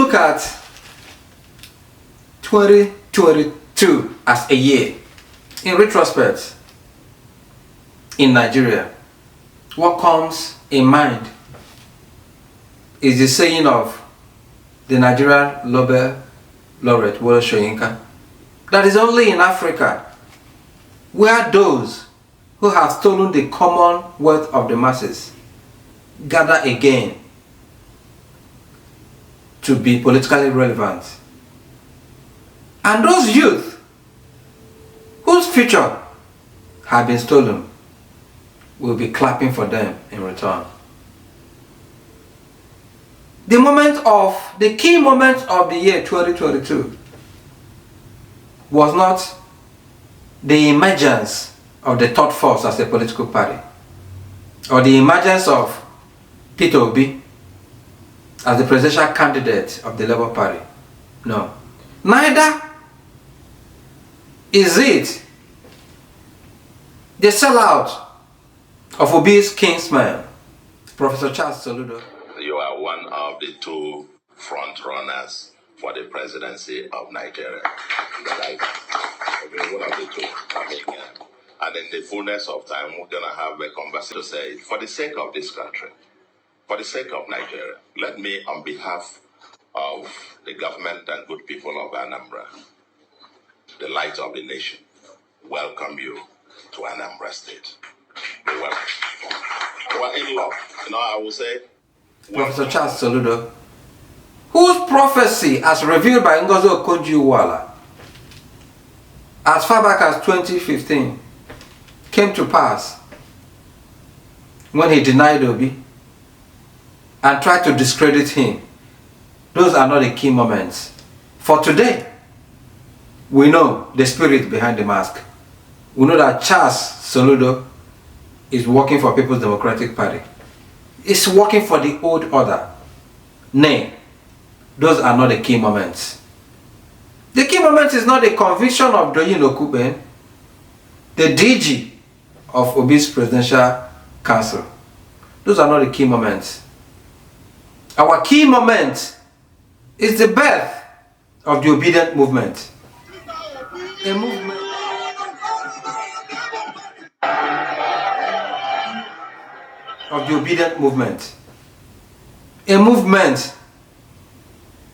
look at 2022 as a year, in retrospect, in Nigeria, what comes in mind is the saying of the Nigerian Nobel laureate Wole Soyinka, that is only in Africa where those who have stolen the common wealth of the masses gather again to be politically relevant. And those youth whose future have been stolen will be clapping for them in return. The key moment of the year 2022 was not the emergence of the third force as a political party, or the emergence of Peter Obi as the presidential candidate of the Labour Party. No. Neither is it the sellout of Obi's kinsman, Professor Charles Soludo. You are one of the two front runners for the presidency of Nigeria. Right? One of the two. And in the fullness of time, we're going to have a conversation to say, for the sake of this country, for the sake of Nigeria, let me, on behalf of the government and good people of Anambra, the light of the nation, welcome you to Anambra State. You're welcome. You are in love. I will say, Professor Charles Soludo, whose prophecy, as revealed by Ngozi Okonjo-Iweala, as far back as 2015, came to pass when he denied Obi and tried to discredit him. Those are not the key moments. For today, we know the spirit behind the mask. We know that Charles Soludo is working for People's Democratic Party. It's working for the old order. Nay, those are not the key moments. The key moment is not the conviction of Doyin Okuben, the DG of Obi's Presidential Council. Those are not the key moments. Our key moment is the birth of the obedient movement. A movement of the obedient movement. A movement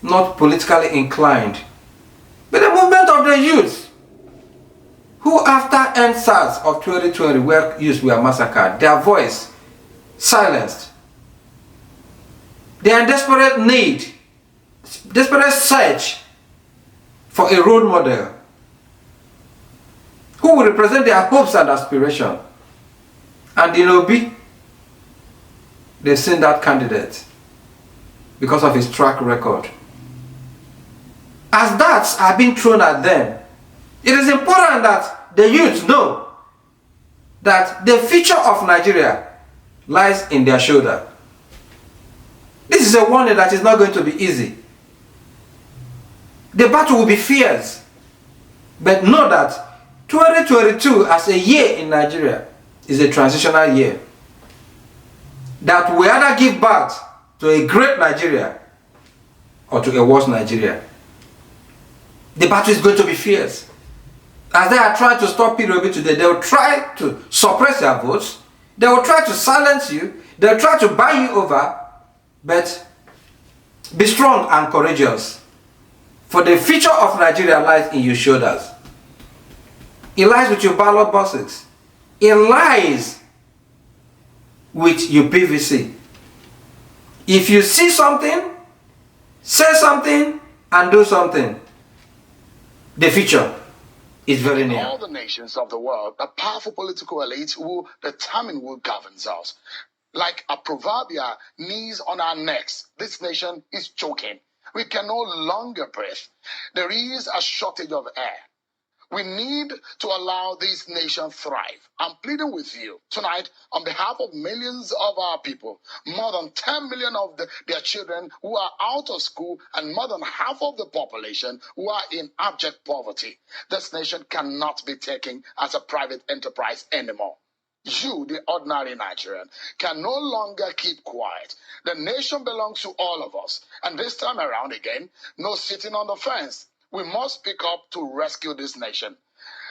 not politically inclined, but a movement of the youth who, after NSAS of 2020, where youth were massacred, their voice silenced. They are in desperate need, desperate search for a role model who will represent their hopes and aspirations. And in Obi, they've seen that candidate because of his track record. As darts are being thrown at them, it is important that the youth know that the future of Nigeria lies in their shoulder. This is a warning that is not going to be easy. The battle will be fierce. But know that 2022 as a year in Nigeria is a transitional year. That we either give birth to a great Nigeria or to a worse Nigeria. The battle is going to be fierce. As they are trying to stop Peter Obi today, they will try to suppress your votes. They will try to silence you. They will try to buy you over. But be strong and courageous. For the future of Nigeria lies in your shoulders. It lies with your ballot boxes. It lies with your PVC. If you see something, say something, and do something, the future is very near. In all the nations of the world, a powerful political elite will determine who governs us. Like a proverbial knees on our necks, this nation is choking. We can no longer breathe. There is a shortage of air. We need to allow this nation thrive. I'm pleading with you tonight on behalf of millions of our people, more than 10 million of their children who are out of school and more than half of the population who are in abject poverty. This nation cannot be taken as a private enterprise anymore. You, the ordinary Nigerian, can no longer keep quiet. The nation belongs to all of us. And this time around again, no sitting on the fence. We must speak up to rescue this nation.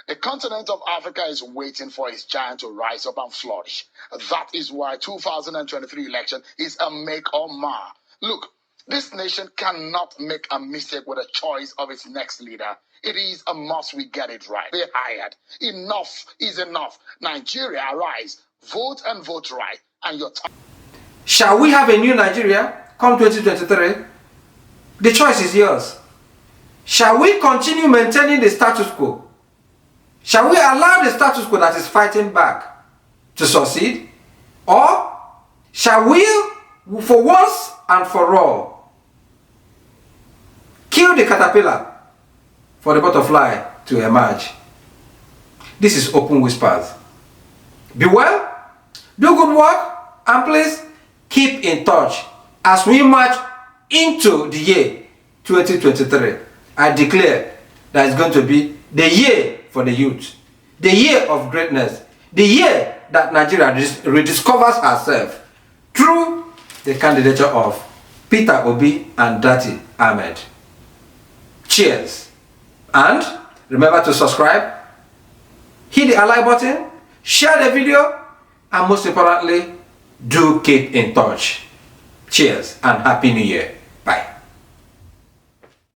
The continent of Africa is waiting for its giant to rise up and flourish. That is why 2023 election is a make or mar. Look, this nation cannot make a mistake with the choice of its next leader. It is a must we get it right. They hired. Enough is enough. Nigeria, arise. Vote and vote right. And your time. Shall we have a new Nigeria come 2023? The choice is yours. Shall we continue maintaining the status quo? Shall we allow the status quo that is fighting back to succeed? Or shall we, for once and for all, kill the caterpillar for the butterfly to emerge? This is Open Whispers. Be well, do good work, and please keep in touch as we march into the year 2023. I declare that it's going to be the year for the youth, the year of greatness, the year that Nigeria rediscovers herself through the candidature of Peter Obi and Dati Ahmed. Cheers. And remember to subscribe, hit the like button, share the video, and most importantly, do keep in touch. Cheers and Happy New Year.